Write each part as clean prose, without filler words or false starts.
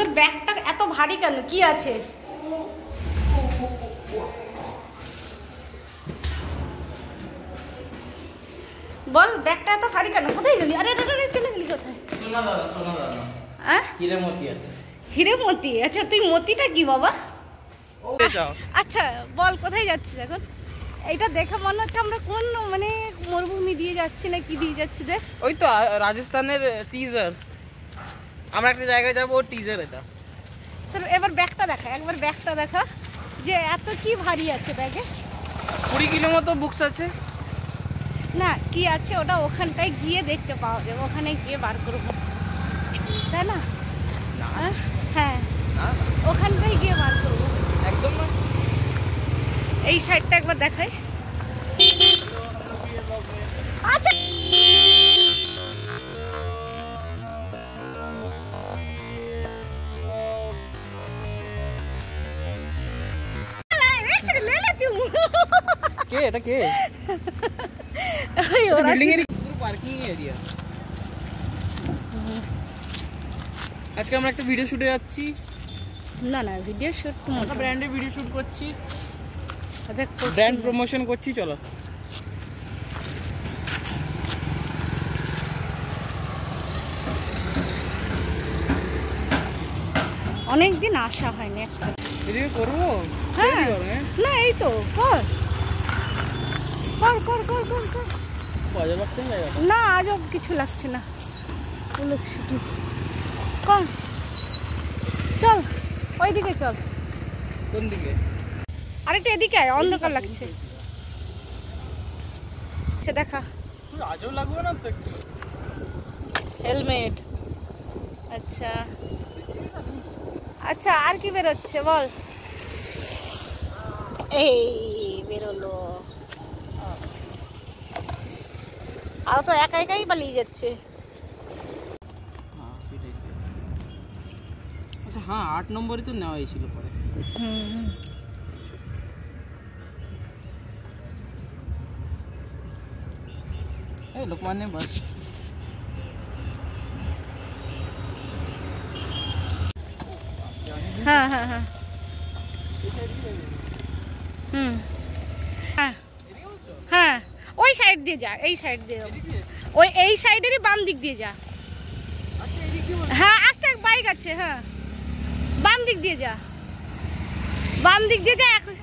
তোর ব্যাগটা এত ভারী কেন? কি আছে? বল ব্যাগটা এত ভারী কেন? কোথায় গেলি? আরে আরে চলে গেলি কোথায়? সোনা দাদা হ্যাঁ হিরে মতি আছে। হিরে মতি? আচ্ছা তুই মতিটা কি বাবা? যাও। আচ্ছা বল কোথায় যাচ্ছিস এখন? এইটা দেখে মনে হচ্ছে আমরা কোন মানে মরুভূমি দিয়ে যাচ্ছি না কি দিয়ে যাচ্ছি দেখ। ওই তো রাজস্থানের টিজার। আমরা একটা জায়গায় যাবো, ওর টিজার এটা। তোর এবার ব্যাগটা দেখা, একবার ব্যাগটা দেখা যে এত কি ভারী আছে ব্যাগে। 20 কিলো মতো বুকস আছে। না কি আছে ওটা ওখানটায় গিয়ে দেখতে পাওয়া যাবে, ওখানে গিয়ে বার করবো, তাই না? হ্যাঁ ওখানটায় গিয়ে বার করবো একদম না। এই সাইডটা একবার দেখাই। আচ্ছা কে এটা কে? বিল্ডিং এর পুরো পার্কিং এরিয়া। আজকে আমরা একটা ভিডিও শুটে যাচ্ছি। না না ভিডিও শুট আমরা ব্র্যান্ডের ভিডিও শুট করছি, আচ্ছা ব্র্যান্ড প্রমোশন করছি। চলো অনেকদিন আসা হয়নি একটা ভিডিও করবো। হ্যাঁ না এই তো কর কর কর কর কর কর মজা লাগছে না জায়গাটা? না আজব কিছু লাগছে না, শুধু কর। চল ওইদিকে চল। কোন দিকে? আরেকটা এদিকে আয়, অন্ধকার লাগছে। আচ্ছা দেখা আজব লাগবে না তো একটু? হেলমেট। আচ্ছা আচ্ছা আর কি বেরোচ্ছে বল? এই বেরোলো, আর তো একা একাই পালিয়ে যাচ্ছে। আচ্ছা হ্যাঁ 8 নম্বরই তো নেওয়া হয়েছিল পরে। এই লোকমান্যে বাস। হ্যাঁ হ্যাঁ হ্যাঁ হ্যাঁ হ্যাঁ ওই সাইড দিয়ে যা, এই সাইড দিয়ে, ওই এই সাইডেরই বাম দিক দিয়ে যা। হ্যাঁ আস্তে বাইক আছে, হ্যাঁ বাম দিক দিয়ে যা, বাম দিক দিয়ে যা। এখন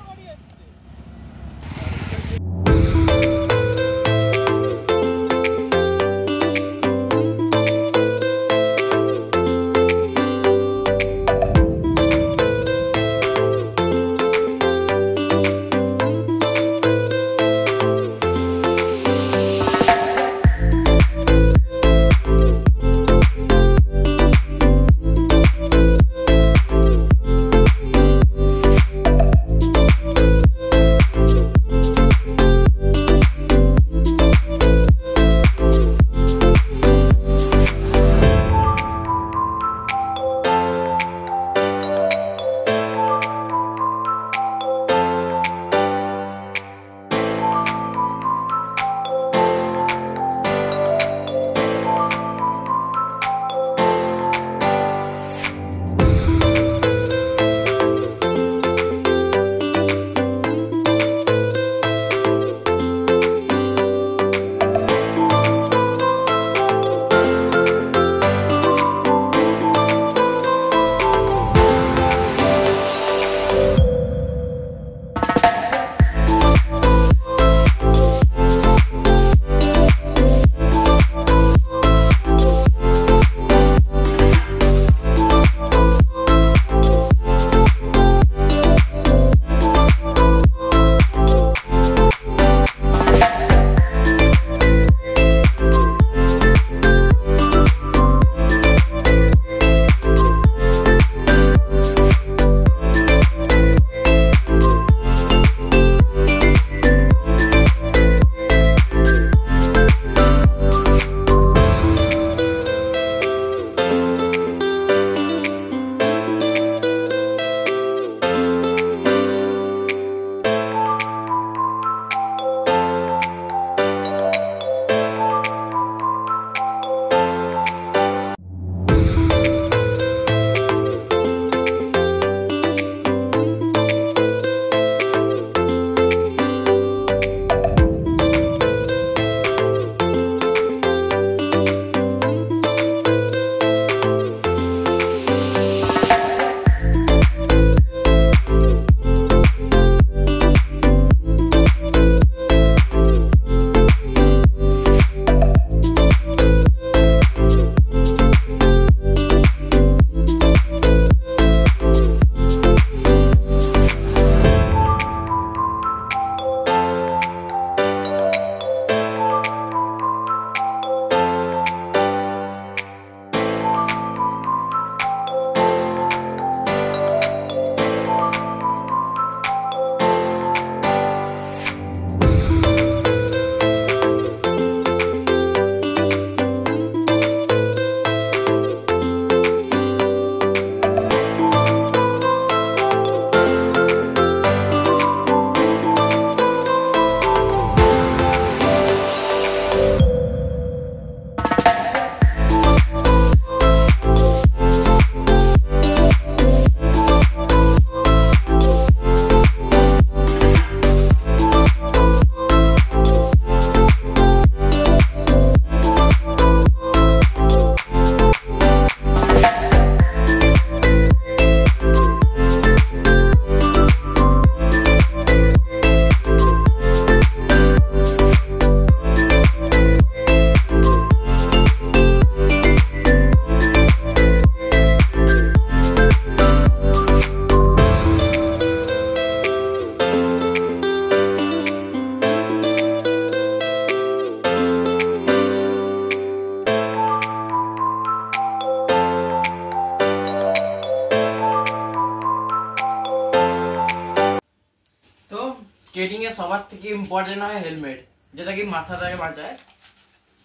স্কেটিং এ সবার থেকে ইম্পর্টেন্ট হয় হেলমেট, যেটা কি মাথাটাকে বাঁচায়।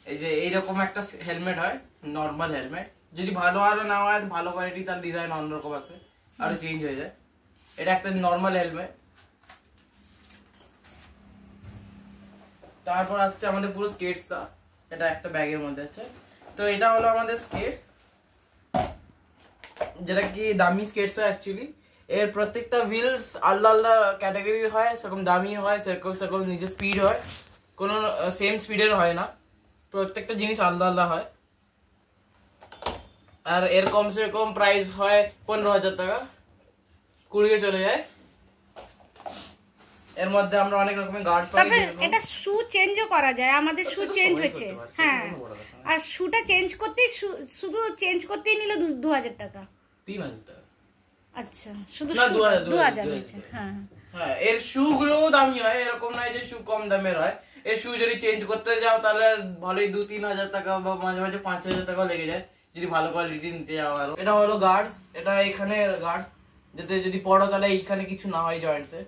এই যে এইরকম একটা হেলমেট হয়, নর্মাল হেলমেট। যদি ভালো আরো না হয়, ভালো কোয়ালিটি, তার ডিজাইন অন্যরকম আছে, আরো চেঞ্জ হয়ে যায়। এটা একটা নর্মাল হেলমেট। তারপর আসছে আমাদের পুরো স্কেটসটা, এটা একটা ব্যাগের মধ্যে আছে। তো এটা হলো আমাদের স্কেট, যেটা কি দামি স্কেটস হয় অ্যাকচুয়ালি। এর প্রত্যেকটা হুইলস আলাদা আলাদা ক্যাটাগরির হয়, সেরকম দামি হয়, সেরকম সেরকম নিজের স্পিড হয়, কোনো সেম স্পিডের হয় না, প্রত্যেকটা জিনিস আলাদা আলাদা হয়। আর এর কমসে কম প্রাইস হয় 15,000 টাকা, 20 চলে যায়। এর মধ্যে আমরা অনেক রকমের গার্ড পাই। তবে এটা শু চেঞ্জও করা যায়, আমাদের শু চেঞ্জ হয়েছে। হ্যাঁ, আর শুটা চেঞ্জ করতেই শুধু চেঞ্জ করতেই নিল 2,000 টাকা, 3,000 টাকা। আচ্ছা, শুধু না, 2,000 হয়েছে। হ্যাঁ হ্যাঁ, এর শু গুলোও দামি হয়, এরকম নয় যে শু কম দামের হয়। এর শু যদি চেঞ্জ করতে যাও তাহলে ভালোই 2-3 হাজার টাকা বা মাঝে মাঝে 5,000 টাকা লেগে যায়, যদি ভালো কোয়ালিটি নিতে যাও। এটা হলো গার্ড, এটা এখানে গার্ড, যাতে যদি পড়ো তাহলে এইখানে কিছু না হয় জয়েন্টসে।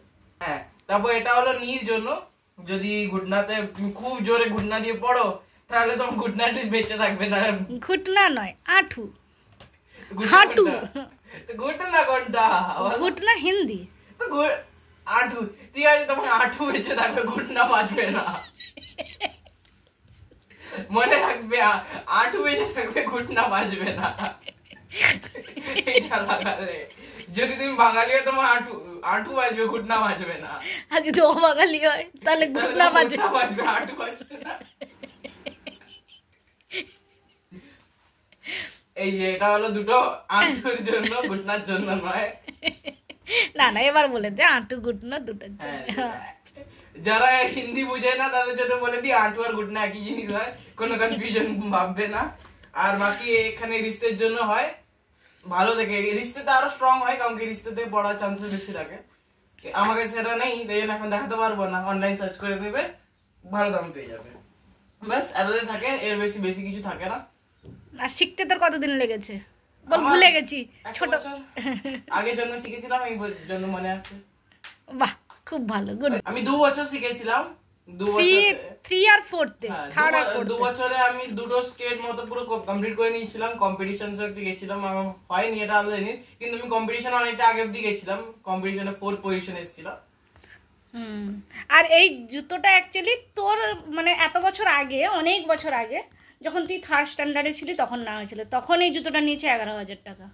হ্যাঁ, তারপর এটা হলো নির জন্য, যদি ঘুটনাতে খুব জোরে ঘুটনা দিয়ে পড়ো তাহলে তোমার ঘুটনাটি বেঁচে থাকবে না। ঘুটনা নয়, আঁঠু, হাঁটু। তো ঘুটনা কোনটা? ঘুটনা হিন্দি। তো আঁঠু, ঠিক আছে, তোমার আঁঠু বেঁচে থাকবে, ঘুটনা বাঁচবে না। মনে রাখবে, আঁঠু বেঁচে থাকবে, ঘুটনা বাঁচবে না। এটা লাগালে যদি তুমি বাঙালি হয় তোমার আঁঠু বাঁচবে, ঘুটনা বাঁচবে না। আর যদি অবাঙালি হয় তাহলে ঘুটনা বাঁচবে, আঁঠু বাঁচবে না। এই যে এটা হলো দুটো আঁঠুর জন্য, ঘুটনার জন্য নয়। না না, এবার বলে দে আঁটু ঘুটনা দুটোর জন্য। যারা হিন্দি বুঝে না তাদের জন্য বলে দিই, আঁটু আর ঘুটনা একই জিনিস হয়, কোনো কনফিউশন ভাববে না। আর বাকি এখানে রিস্তের জন্য হয়, ভালো দেখে। রিস্তেতে আরো স্ট্রং হয়, কারণ কি রিস্তেতে পড়ার চান্সেস বেশি থাকে। আমার কাছে সেটা নেই, তাই জন্য এখন দেখাতে পারবো না। অনলাইন সার্চ করে দেবে, ভালো দাম পেয়ে যাবে। ব্যাস এতটাই থাকে, এর বেশি বেশি কিছু থাকে না। আর শিখতে তোর কতদিন লেগেছে বল? ভুলে গেছি। ছোট আগের জন্য শিখেছিলাম, এই জন্য মনে আছে। বাহ, খুব ভালো, গুড। আমি 2 বছর শিখেছিলাম, 3 আর 4তে, 3rd আর 4th। 2 বছরে আমি দুটো স্কেট মতো পুরো কমপ্লিট করে নিয়েছিলাম। কম্পিটিশনস একটু গেছিলাম, আমার হয়নি এটা আলাদা জিনিস, কিন্তু আমি কম্পিটিশন অনেকটা আগে অব্দি গেছিলাম। কম্পিটিশনে 4th পজিশন এসেছিল। আর এই জুতোটা অ্যাকচুয়ালি তোর মানে এত বছর আগে, অনেক বছর আগে, যখন তুই 3rd স্ট্যান্ডার্ডে ছিলি তখন না হয়েছিল, তখন এই জুতোটা নিয়েছে 11,000 টাকা।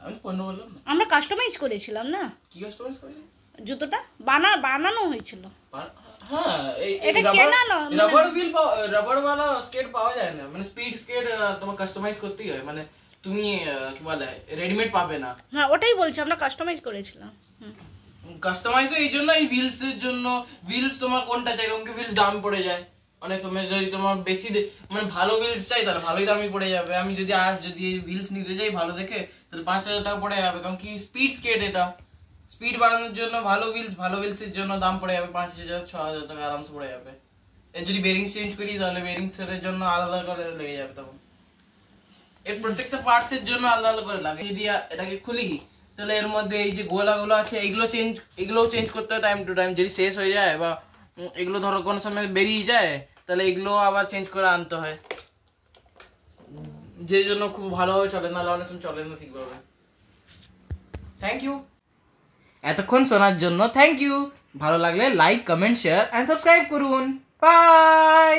আমি 15 বললাম না? আমরা কাস্টমাইজ করেছিলাম না কি কাস্টমাইজ করেছি? জুতোটা বানানো হয়েছিল। হ্যাঁ, এটা কেনা না, রাবার হুইল রাবার ওয়ালা স্কেট পাওয়া যায় না, মানে স্পিড স্কেট তোমার কাস্টমাইজ করতেই হয়, মানে তুমি কি বলে রেডিমেড পাবে না। হ্যাঁ, ওটাই বলছি, আমরা কাস্টমাইজ করেছিলাম। কাস্টমাইজ এই জন্য, এই হুইলস এর জন্য। হুইলস তোমার কোনটা চাই, কারণ কি হুইলস দাম পড়ে যায় অনেক সময়। যদি তোমার বেশি মানে ভালো হুইলস চাই তাহলে ভালোই দামই পড়ে যাবে। আমি যদি হুইলস নিতে যাই ভালো দেখে, তাহলে 5,000 টাকা পড়ে যাবে, কারণ কি স্পিড স্কেট। এটা স্পিড বাড়ানোর জন্য ভালো হুইলস এর জন্য দাম পড়ে যাবে 5,000-6,000 টাকা আরামসে পড়ে যাবে। এর যদি বেরিংস চেঞ্জ করি তাহলে বেরিংস এর জন্য আলাদা করে লেগে যাবে। তখন এর প্রত্যেকটা পার্টস এর জন্য আলাদা আলাদা করে লাগে। যদি এটাকে খুলি তাহলে এর মধ্যে এই যে গোলাগুলো আছে এগুলোও চেঞ্জ করতে হয় টাইম টু টাইম। যদি শেষ হয়ে যায় বা এগুলো ধরো কোনো সময় বেরিয়ে যায় তাহলে এগুলো আবার চেঞ্জ করে আনতে হয়, যে জন্য খুব ভালোভাবে চলে, নাহলে অনেক সময় চলে না ঠিকভাবে। থ্যাংক ইউ এতক্ষণ শোনার জন্য। Thank you. ভালো লাগলে like, comment, share and subscribe করুন। বাই।